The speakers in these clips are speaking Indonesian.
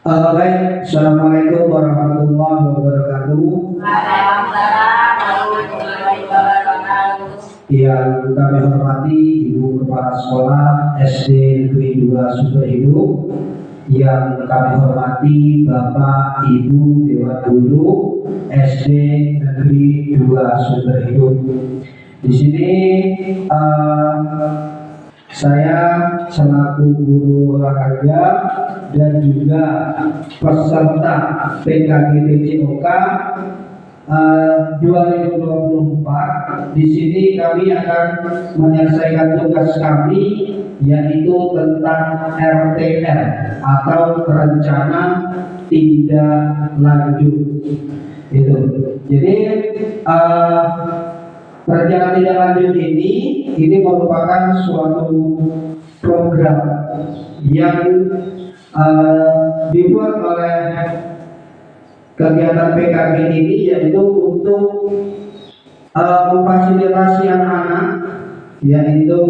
Baik, Assalamualaikum warahmatullahi wabarakatuh. Waalaikumsalam warahmatullahi wabarakatuh. Yang kami hormati Ibu Kepala Sekolah SD Negeri 2 Sumberhidup, yang kami hormati Bapak Ibu Dewan Guru SD Negeri 2 Sumberhidup. Di sini saya selaku guru olahraga dan juga peserta PKG PCOK 2024. Di sini kami akan menyelesaikan tugas kami, yaitu tentang RTL atau rencana tindak lanjut. Itu. Jadi rencana tindak lanjut ini merupakan suatu program yang dibuat oleh kegiatan PKG ini, yaitu untuk memfasilitasi anak-anak, yaitu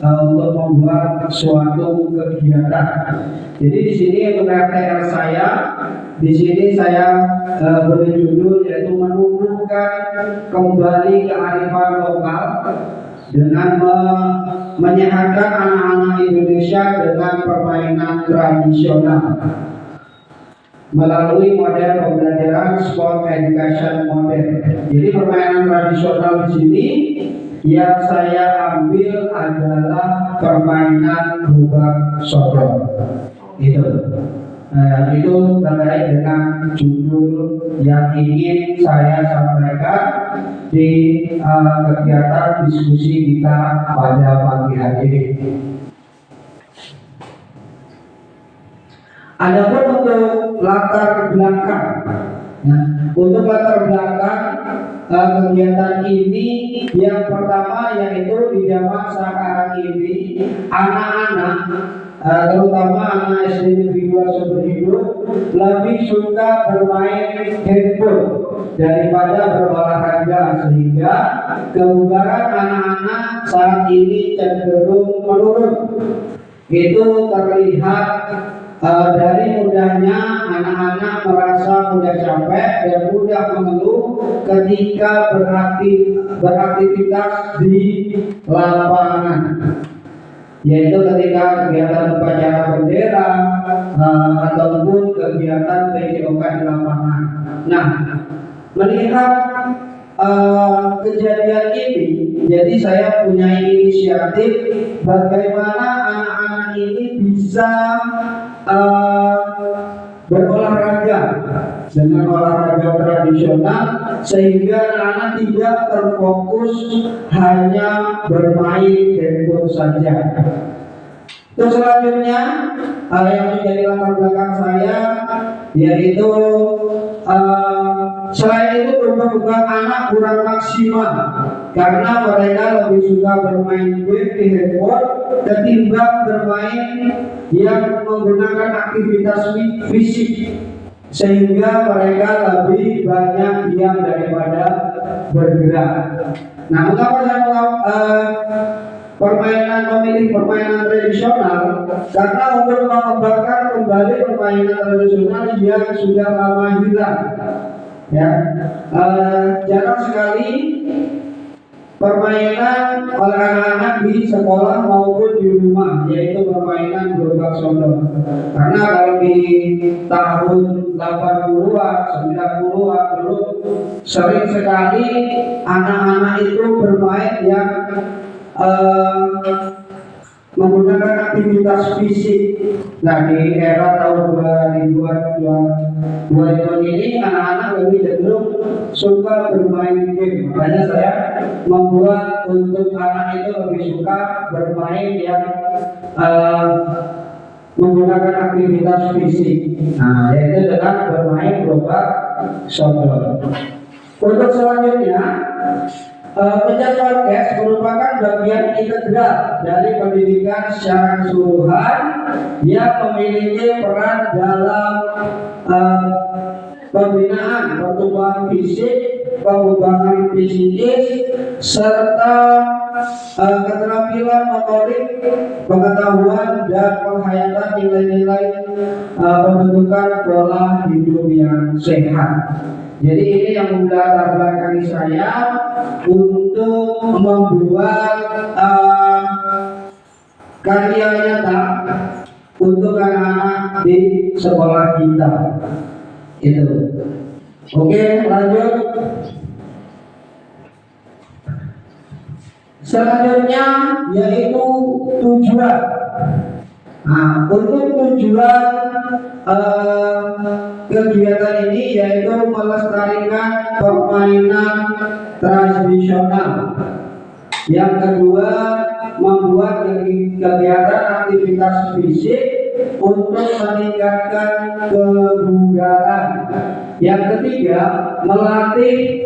untuk membuat suatu kegiatan. Jadi di sini untuk RTL saya, di sini saya beri judul yaitu menumbuhkan kembali kearifan lokal dengan menyehatkan anak-anak Indonesia dengan permainan tradisional melalui model pembelajaran sport education model. Jadi permainan tradisional di sini yang saya ambil adalah permainan gerobak sodor. Itu terkait dengan judul yang ingin saya sampaikan di kegiatan diskusi kita pada pagi hari ini. Adapun untuk latar belakang, untuk latar belakang kegiatan ini, yang pertama yaitu di zaman sekarang ini anak-anak, terutama anak SD Negeri 2 Sumberhidup, lebih suka bermain handphone daripada berolahraga, sehingga kebugaran anak-anak saat ini cenderung menurun. Itu terlihat dari mudahnya anak-anak merasa mudah capek dan mudah mengeluh ketika beraktivitas di lapangan, yaitu ketika kegiatan upacara bendera ataupun kegiatan PCOK di lapangan. Nah, melihat kejadian ini, jadi saya punya inisiatif bagaimana anak-anak ini bisa berolahraga dengan olahraga tradisional, sehingga anak-anak tidak terfokus hanya bermain handphone saja. Terus selanjutnya yang menjadi latar belakang saya yaitu selain itu tumbuh anak kurang maksimal karena mereka lebih suka bermain game di handphone ketimbang bermain yang menggunakan aktivitas fisik, sehingga mereka lebih banyak diam daripada bergerak. Nah, mengapa saya memilih permainan tradisional? Karena untuk mengembangkan kembali permainan tradisional yang sudah lama hilang. Ya, jarang sekali permainan oleh anak-anak di sekolah maupun di rumah, yaitu permainan gerobak sodor. Karena kalau di tahun 80-an, 90-an dulu sering sekali anak-anak itu bermain yang menggunakan aktivitas fisik. Nah, di era tahun 2000 ini anak-anak lebih cenderung suka bermain game. Makanya saya membuat untuk anak itu lebih suka bermain yang menggunakan aktivitas fisik. Nah, yaitu dengan bermain gerobak sodor. Untuk selanjutnya, Pencak podcast merupakan bagian integral dari pendidikan secara keseluruhan yang memiliki peran dalam pembinaan pertumbuhan fisik, pengembangan psikis, serta keterampilan motorik, pengetahuan dan penghayatan nilai-nilai pembentukan pola hidup yang sehat. Jadi ini yang melatar belakangi saya untuk membuat karya nyata untuk anak-anak di sekolah kita. Itu. Oke, lanjut. Selanjutnya yaitu tujuan. Nah, untuk tujuan kegiatan ini yaitu melestarikan permainan tradisional. Yang kedua, membuat kegiatan aktivitas fisik untuk meningkatkan kebugaran. Yang ketiga, melatih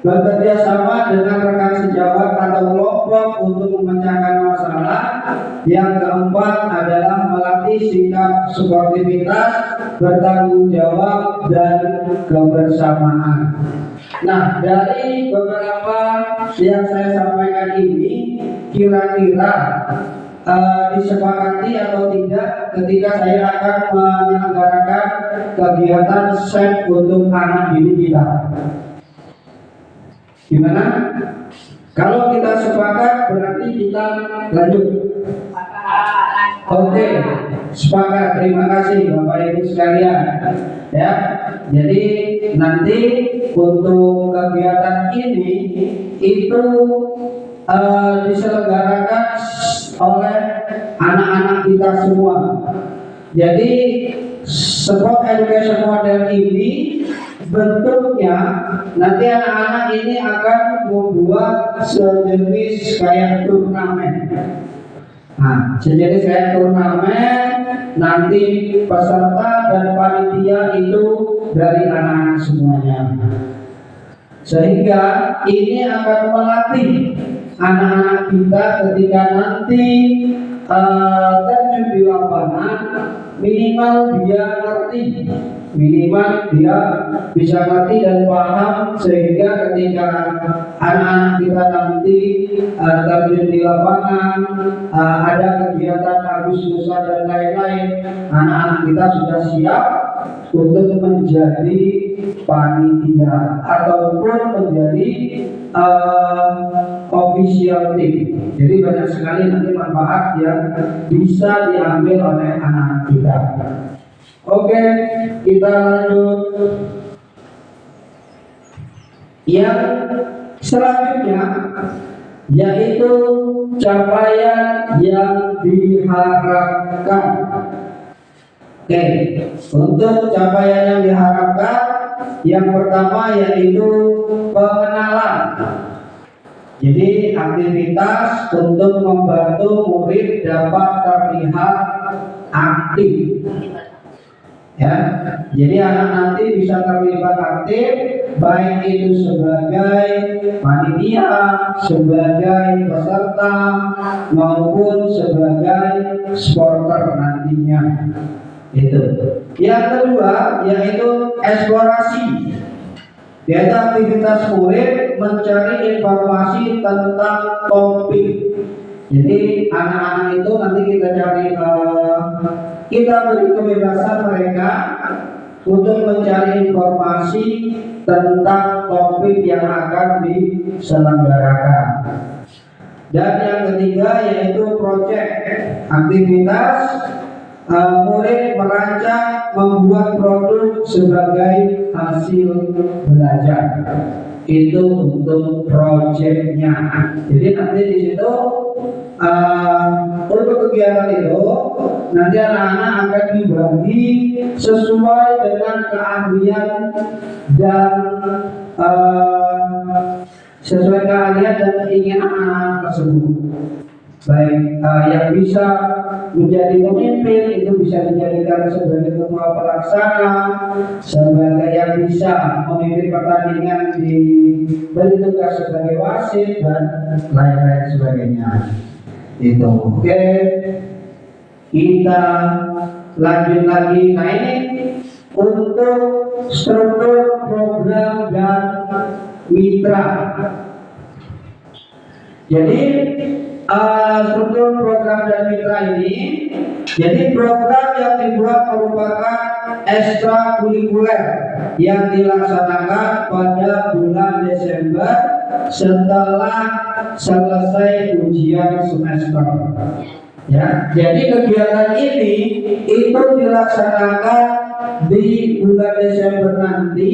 bekerja sama dengan rekan sejawat atau kelompok untuk memecahkan masalah. Yang keempat adalah melatih sikap sportivitas, bertanggung jawab dan kebersamaan. Nah, dari beberapa yang saya sampaikan ini kira-kira disepakati atau tidak ketika saya akan menyelenggarakan kegiatan SEP untuk anak didik kita. Gimana? Kalau kita sepakat berarti kita lanjut. Oke, sepakat. Terima kasih Bapak Ibu sekalian. Ya, jadi nanti untuk kegiatan ini itu diselenggarakan oleh anak-anak kita semua. Jadi sport education model ini bentuknya nanti anak-anak ini akan membuat sejenis kayak turnamen. Nah, sejenis kayak turnamen, nanti peserta dan panitia itu dari anak-anak semuanya. Sehingga ini akan melatih anak-anak kita ketika nanti terjun di lapangan, minimal dia ngerti, minimal dia bisa ngerti dan paham, sehingga ketika anak-anak kita nanti terjun di lapangan, ada kegiatan Agustusan dan lain-lain, anak-anak kita sudah siap untuk menjadi panitia ataupun menjadi official team. Jadi banyak sekali nanti manfaat yang bisa diambil oleh anak-anak kita. Oke, kita lanjut. Yang selanjutnya yaitu capaian yang diharapkan. Oke, untuk capaian yang diharapkan, yang pertama yaitu pengenalan. Jadi aktivitas untuk membantu murid dapat terlihat aktif. Ya, jadi anak nanti bisa terlibat aktif, baik itu sebagai panitia, sebagai peserta, maupun sebagai supporter nantinya. Itu. Yang kedua yaitu eksplorasi, yaitu aktivitas murid mencari informasi tentang topik. Jadi anak-anak itu nanti kita beri kebebasan mereka untuk mencari informasi tentang topik yang akan diselenggarakan. Dan yang ketiga yaitu proyek, aktivitas murid merancang membuat produk sebagai hasil belajar. Itu untuk proyeknya. Jadi nanti di situ untuk kegiatan itu nanti anak-anak akan dibagi sesuai dengan keahlian dan keinginan anak-anak tersebut. Baik yang bisa menjadi pemimpin itu bisa dijadikan sebagai ketua pelaksana, sebagai yang bisa memimpin pertandingan diberi tugas sebagai wasit dan lain-lain sebagainya. Itu oke. Kita lanjut lagi. Nah ini untuk struktur program dan mitra. Jadi struktur program dan mitra ini, jadi program yang dibuat merupakan ekstrakurikuler yang dilaksanakan pada bulan Desember setelah selesai ujian semester. Ya, jadi kegiatan ini itu dilaksanakan di bulan Desember nanti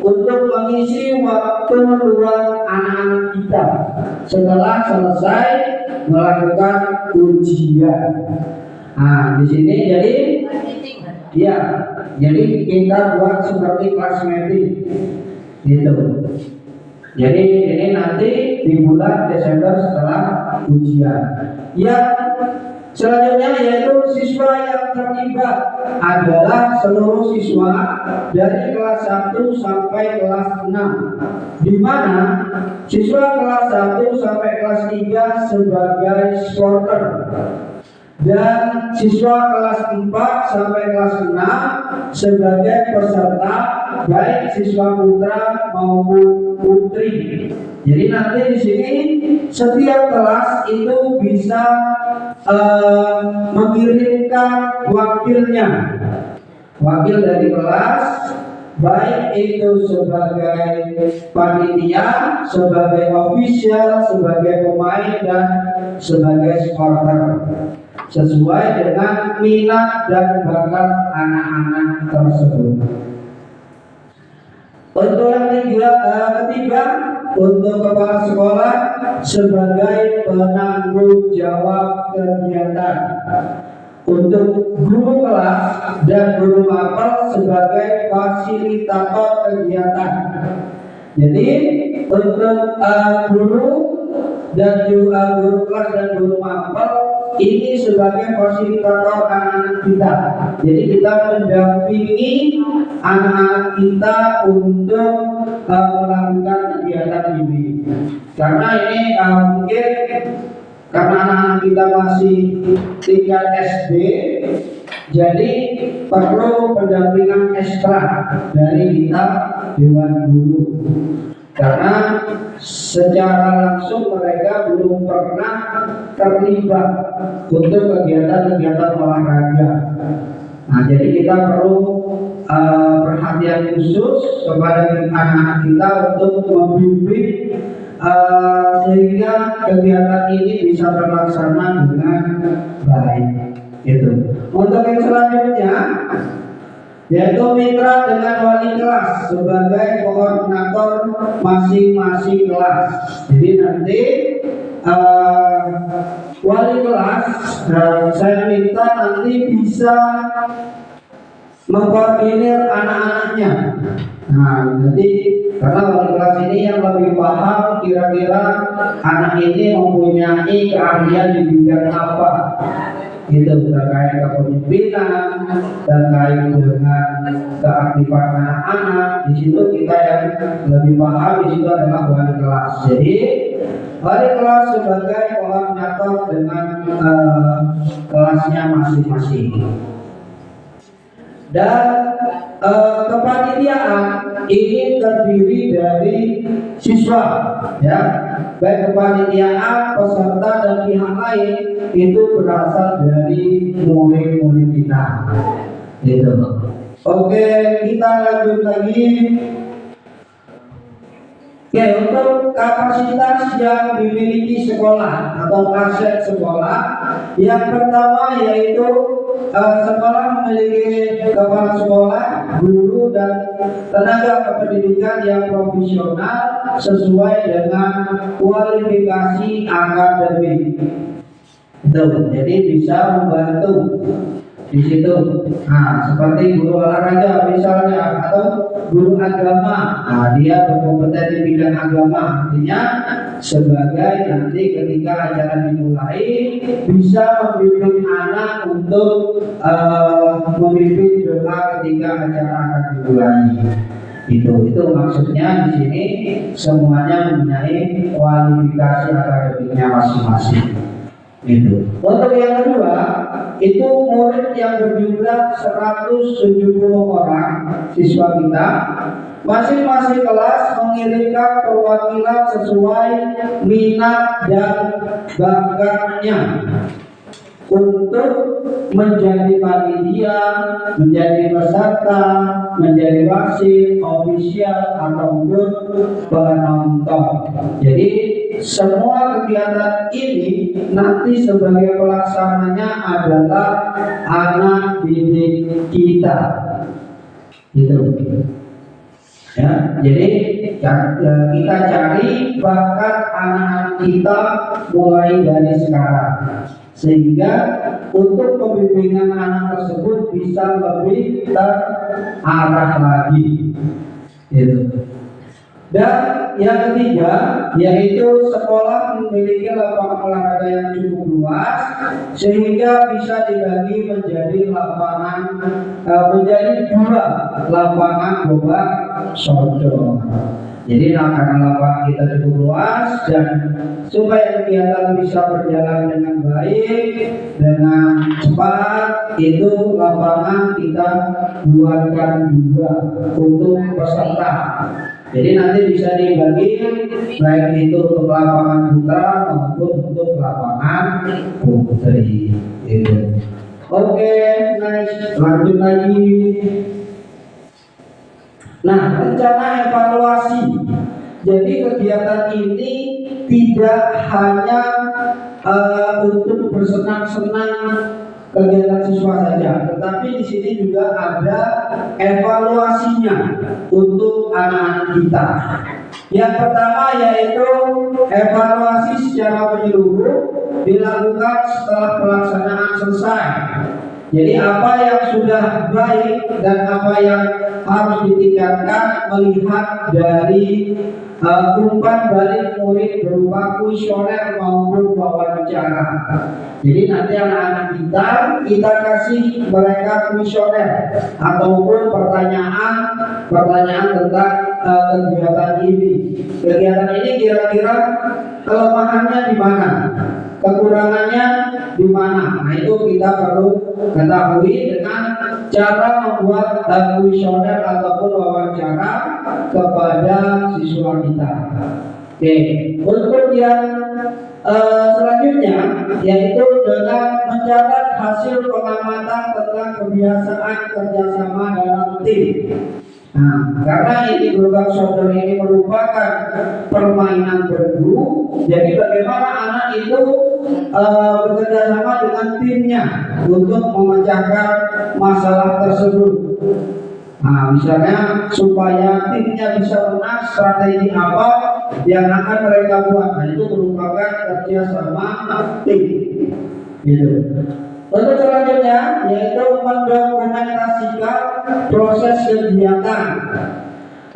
untuk mengisi waktu luang anak-anak kita setelah selesai melakukan ujian. Nah, di sini jadi ya, jadi kita buat seperti kelas meeting gitu. Jadi ini nanti di bulan Desember setelah ujian. Yang selanjutnya yaitu siswa yang terlibat adalah seluruh siswa dari kelas 1 sampai kelas 6, di mana siswa kelas 1 sampai kelas 3 sebagai supporter dan siswa kelas 4 sampai kelas 6 sebagai peserta, baik siswa putra maupun putri. Jadi nanti di sini setiap kelas itu bisa mengirimkan wakilnya, wakil dari kelas, baik itu sebagai panitia, sebagai official, sebagai pemain dan sebagai supporter, sesuai dengan minat dan bakat anak-anak tersebut. Untuk yang ketiga, untuk kepala sekolah sebagai penanggung jawab kegiatan, untuk guru kelas dan guru mapel sebagai fasilitator kegiatan. Jadi untuk guru dan juga guru kelas dan guru mapel ini sebagai fasilitator anak-anak kita. Jadi kita mendampingi anak-anak kita untuk melakukan kegiatan ini. Karena ini mungkin karena anak-anak kita masih tingkat SD, jadi perlu pendampingan ekstra dari kita Dewan Guru. Karena secara langsung mereka belum pernah terlibat untuk kegiatan-kegiatan olahraga. Nah, jadi kita perlu perhatian khusus kepada anak-anak kita untuk membimbing sehingga kegiatan ini bisa terlaksana dengan baik. Itu. Untuk yang selanjutnya, yaitu mitra dengan wali kelas sebagai koordinator masing-masing kelas. Jadi nanti wali kelas saya minta nanti bisa mengkoordinir anak-anaknya. Nah, jadi karena wali kelas ini yang lebih paham kira-kira anak ini mempunyai keahlian di bidang apa. Itu terkait kepemimpinan, terkait dengan keaktifan anak-anak. Di situ kita yang lebih paham di situ adalah wali kelas. Jadi wali kelas sebagai koordinator dengan kelasnya masing-masing. Dan kepanitiaan ini terdiri dari siswa, ya, baik kepanitiaan, peserta dan pihak lain itu berasal dari murid-murid kita. Gitu. Oke, kita lanjut lagi. Oke, untuk kapasitas yang dimiliki sekolah atau aset sekolah, yang pertama yaitu sekolah memiliki kepala sekolah, guru dan tenaga kependidikan yang profesional sesuai dengan kualifikasi akademik. Itu, jadi bisa membantu di situ. Nah, seperti guru olahraga misalnya atau guru agama. Nah, dia berkompeten di bidang agama, artinya sebagai nanti ketika acara dimulai bisa membimbing anak untuk memimpin doa ketika acara akan dimulai. Itu maksudnya di sini semuanya mempunyai kualifikasi akademiknya masing-masing. Itu. Untuk yang kedua, itu murid yang berjumlah 170 orang siswa kita. Masing-masing kelas mengirimkan perwakilan sesuai minat dan bakatnya untuk menjadi panitia, menjadi peserta, menjadi wasit, ofisial ataupun penonton. Jadi semua kegiatan ini nanti sebagai pelaksananya adalah anak didik kita. Gitu. Ya, jadi kita cari bakat anak-anak kita mulai dari sekarang, sehingga untuk pembimbingan anak tersebut bisa lebih terarah lagi. Gitu. Dan yang ketiga yaitu sekolah memiliki lapangan olahraga yang cukup luas sehingga bisa dibagi menjadi menjadi 2 lapangan bola sodor. Jadi karena lapangan kita cukup luas dan supaya kegiatan bisa berjalan dengan baik, dengan cepat, itu lapangan kita buatkan 2 untuk peserta. Jadi nanti bisa dibagi baik itu untuk lapangan putra maupun untuk lapangan putri. Itu. Oke, nice. Lanjut lagi. Nah, rencana evaluasi. Jadi kegiatan ini tidak hanya untuk bersenang-senang kegiatan siswa saja, tetapi di sini juga ada evaluasinya untuk anak-anak kita. Yang pertama yaitu evaluasi secara menyeluruh dilakukan setelah pelaksanaan selesai. Jadi apa yang sudah baik dan apa yang harus ditingkatkan melihat dari umpan balik murid berupa kuesioner maupun wawancara. Jadi nanti anak-anak kita kasih mereka kuesioner ataupun pertanyaan tentang kegiatan ini. Kegiatan ini kira-kira kelemahannya di mana? Kekurangannya di mana? Nah, itu kita perlu ketahui dengan cara membuat kuesioner ataupun wawancara kepada siswa kita. Oke, untuk yang selanjutnya yaitu dengan mencatat hasil pengamatan tentang kebiasaan kerjasama dalam tim. Nah, karena ini berbagai sodor ini merupakan permainan berguru, jadi bagaimana anak itu bekerja sama dengan timnya untuk memecahkan masalah tersebut. Nah, misalnya supaya timnya bisa menang, strategi apa yang akan mereka buat. Nah, itu merupakan kerja sama tim. Gitu. Untuk selanjutnya yaitu mendokumentasikan proses kegiatan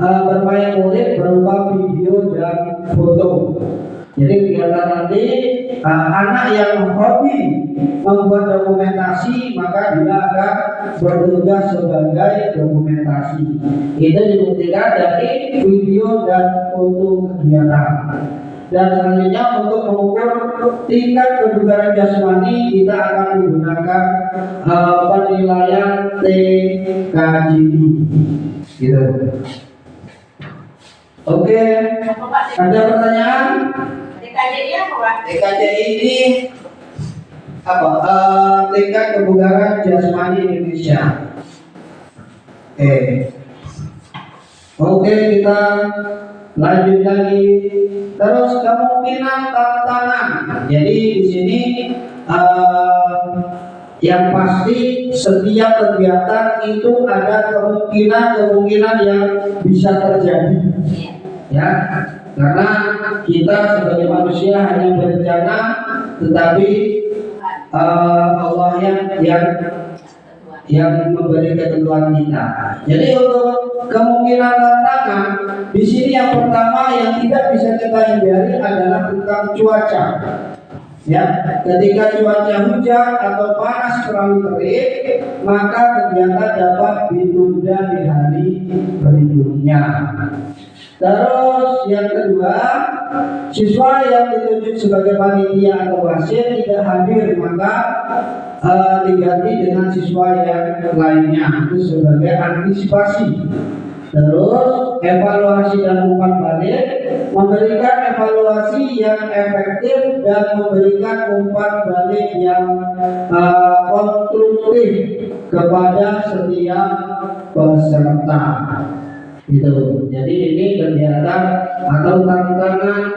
bermain murid berupa video dan foto. Jadi kegiatan nanti anak yang hobi membuat dokumentasi maka dia akan bertugas sebagai dokumentasi. Itu dibuktikan dari video dan foto kegiatan. Dan selanjutnya untuk mengukur tingkat kebugaran jasmani kita akan menggunakan penilaian TKJI. Gitu. Oke, ada pertanyaan? TKJI apa, Pak? TKJI ini apa? Tingkat kebugaran jasmani Indonesia. Oke, kita lanjut lagi. Terus kemungkinan tantangan. Jadi di sini yang pasti setiap kegiatan itu ada kemungkinan yang bisa terjadi. Ya, karena kita sebagai manusia hanya berencana, tetapi Allah yang memberi ketentuan kita. Jadi untuk kemungkinan tantangan di sini yang pertama yang tidak bisa kita hindari adalah tentang cuaca. Ya, ketika cuaca hujan atau panas terlalu terik, maka kegiatan dapat ditunda di hari berikutnya. Terus yang kedua, siswa yang ditunjuk sebagai panitia atau wasit tidak hadir, maka diganti dengan siswa yang lainnya, itu sebagai antisipasi. Terus evaluasi dan umpan balik, memberikan evaluasi yang efektif dan memberikan umpan balik yang konstruktif kepada setiap peserta. Gitu. Jadi ini kegiatan atau tantangan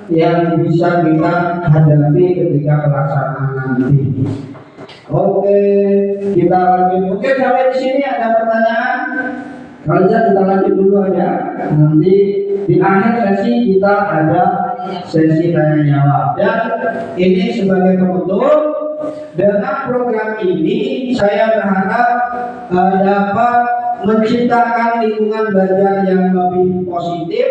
yang bisa kita hadapi ketika pelaksanaan nanti. Oke, kita lanjut. Mungkin sampai di sini ada pertanyaan. Kalau tidak kita lanjut dulu aja. Nanti di akhir sesi kita ada sesi tanya jawab. Dan ini sebagai penutup, dengan program ini saya berharap dapat menciptakan lingkungan belajar yang lebih positif,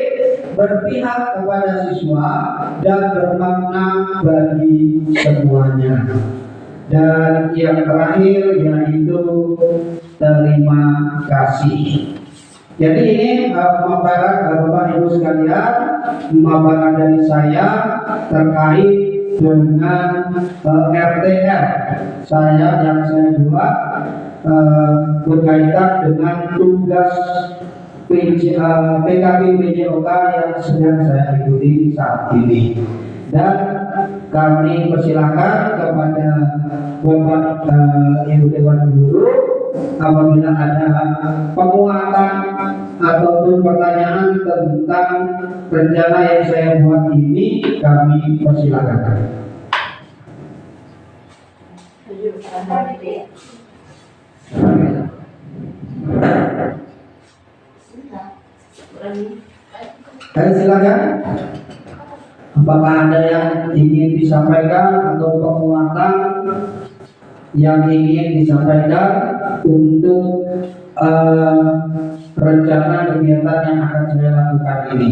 berpihak kepada siswa, dan bermakna bagi semuanya. Dan yang terakhir yaitu terima kasih. Jadi ini pemaparan Bapak Ibu sekalian, pemaparan dari saya terkait dengan RTR yang saya buat berkaitan dengan tugas PKB PJOK yang sedang saya ikuti saat ini. Dan kami persilahkan kepada Bapak Ibu Dewan Guru apabila ada penguatan ataupun pertanyaan tentang rencana yang saya buat ini, kami persilahkan. Silakan. Apakah ada yang ingin disampaikan atau penguatan yang ingin disampaikan untuk rencana kegiatan yang akan saya lakukan ini?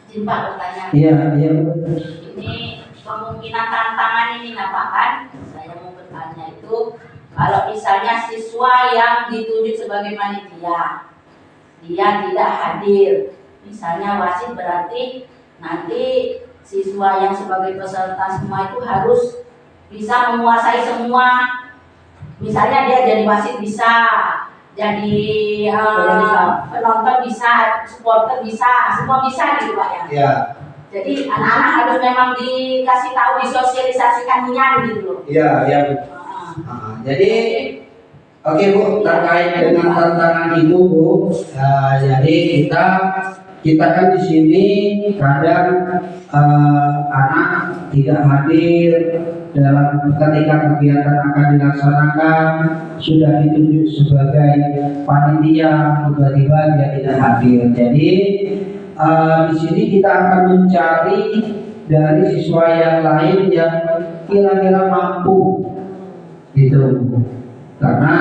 Izin Pak bertanya. Iya. Ini kemungkinan tantangan ini apa kan? Saya mau bertanya itu, kalau misalnya siswa yang ditunjuk sebagai panitia, dia tidak hadir, misalnya wasit, berarti nanti siswa yang sebagai peserta semua itu harus bisa menguasai semua. Misalnya dia jadi wasit bisa, jadi penonton bisa, supporter bisa, semua bisa gitu Pak ya. Iya. Jadi anak-anak harus memang dikasih tahu, disosialisasikan gitu loh. Iya. Jadi oke Bu, terkait dengan tantangan itu Bu, jadi kita kan di sini kadang anak tidak hadir dalam ketika kegiatan akan dilaksanakan, sudah ditunjuk sebagai panitia, tiba-tiba dia tidak hadir. Jadi di sini kita akan mencari dari siswa yang lain yang kira-kira mampu, gitu. Karena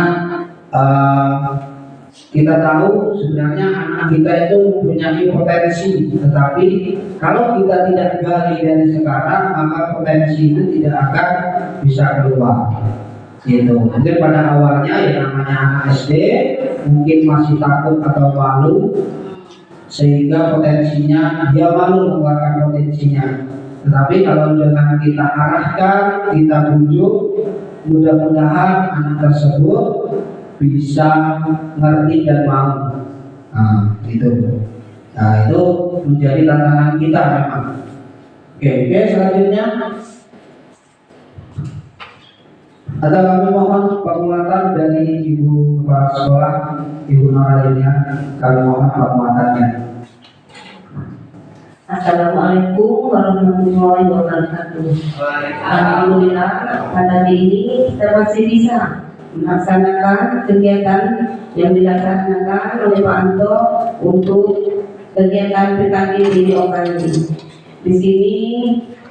kita tahu sebenarnya anak kita itu mempunyai potensi, tetapi kalau kita tidak gali dari sekarang, maka potensi itu tidak akan bisa keluar. Gitu. Mungkin pada awalnya yang namanya anak SD mungkin masih takut atau malu, sehingga potensinya dia malu mengeluarkan potensinya. Tetapi kalau dengan kita arahkan, kita bujuk, mudah-mudahan anak tersebut bisa ngerti dan mau. Gitu. Nah, itu menjadi tantangan kita memang. Oke, selanjutnya ada kami mohon penguatan dari Ibu Kepala Sekolah, Ibu Noralinia. Kami mohon penguatannya. Assalamualaikum warahmatullahi wabarakatuh. Alhamdulillah pada hari ini kita masih bisa melaksanakan kegiatan yang dilaksanakan oleh Pak Anto untuk kegiatan PKB PJOK ini. Di sini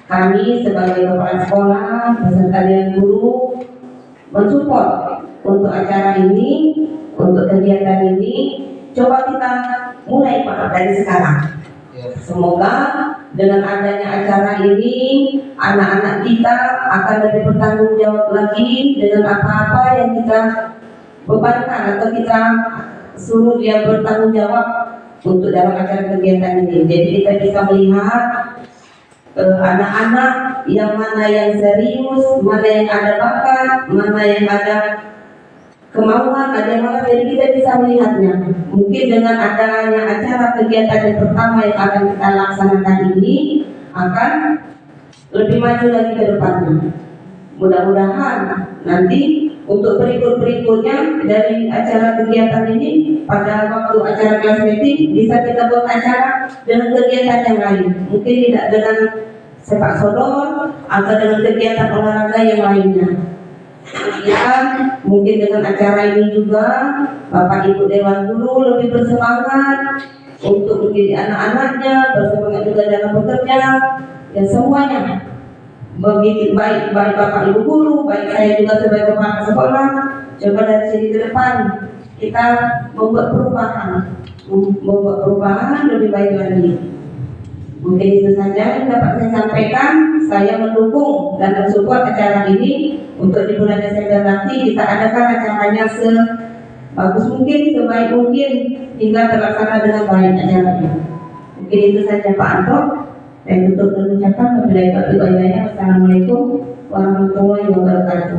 kami sebagai kepala sekolah beserta dengan guru mensupport untuk acara ini, untuk kegiatan ini. Coba kita mulai Pak dari sekarang. Semoga dengan adanya acara ini anak-anak kita akan lebih bertanggung jawab lagi dengan apa-apa yang kita bebankan atau kita suruh dia bertanggung jawab untuk dalam acara kegiatan ini. Jadi kita bisa melihat anak-anak yang mana yang serius, mana yang ada bakat, mana yang ada kemauan, ada yang malas. Jadi kita bisa melihatnya. Mungkin dengan adanya acara kegiatan yang pertama yang akan kita laksanakan ini akan lebih maju lagi ke depannya. Mudah-mudahan nanti untuk berikut-berikutnya dari acara kegiatan ini, pada waktu acara kelas meeting bisa kita buat acara dengan kegiatan yang lain. Mungkin tidak dengan sepak sodor atau dengan kegiatan olahraga yang lainnya. Kemudian mungkin dengan acara ini juga Bapak Ibu Dewan Guru lebih bersemangat untuk mendidik anak-anaknya, bersemangat juga dalam bekerja, dan semuanya begitu baik Bapak Ibu Guru, baik saya juga sebagai kepala sekolah. Coba dari sini ke depan kita membuat perubahan lebih baik lagi. Mungkin itu saja yang dapat saya sampaikan. Saya mendukung dan mensupport acara ini. Untuk di bulan Desember nanti kita adakan acaranya sebagus mungkin, sebaik mungkin, hingga terlaksana dengan baik acara ini. Mungkin itu saja Pak Anto. Saya tutup dengan ucapan wabillahi taufiq wal hidayah. Wassalamualaikum warahmatullahi wabarakatuh.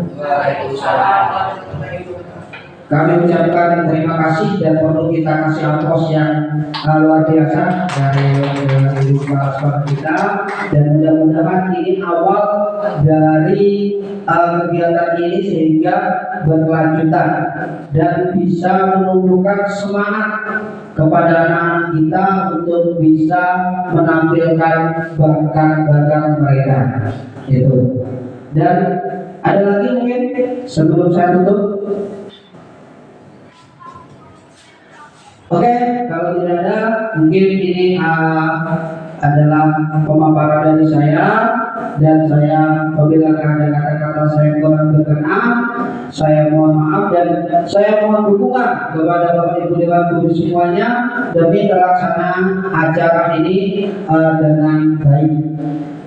Kami ucapkan terima kasih dan perlu kita kasih aplaus yang luar biasa dari ibu kepala sekolah kita, dan mudah-mudahan ini awal dari kegiatan ini sehingga berkelanjutan dan bisa menumbuhkan semangat kepada anak-anak kita untuk bisa menampilkan bakat-bakat mereka itu. Dan ada lagi mungkin sebelum saya tutup. Oke, kalau tidak ada, mungkin ini adalah pemaparan dari saya, dan saya apabila ada kata-kata saya kurang berkenan, saya mohon maaf dan saya mohon dukungan kepada Bapak Ibu Dewan Guru semuanya demi terlaksana acara ini dengan baik.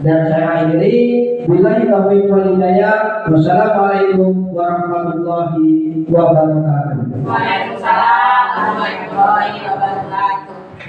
Dan saya akhiri, billahi taufiq wal hidayah. Wassalamualaikum warahmatullahi wabarakatuh.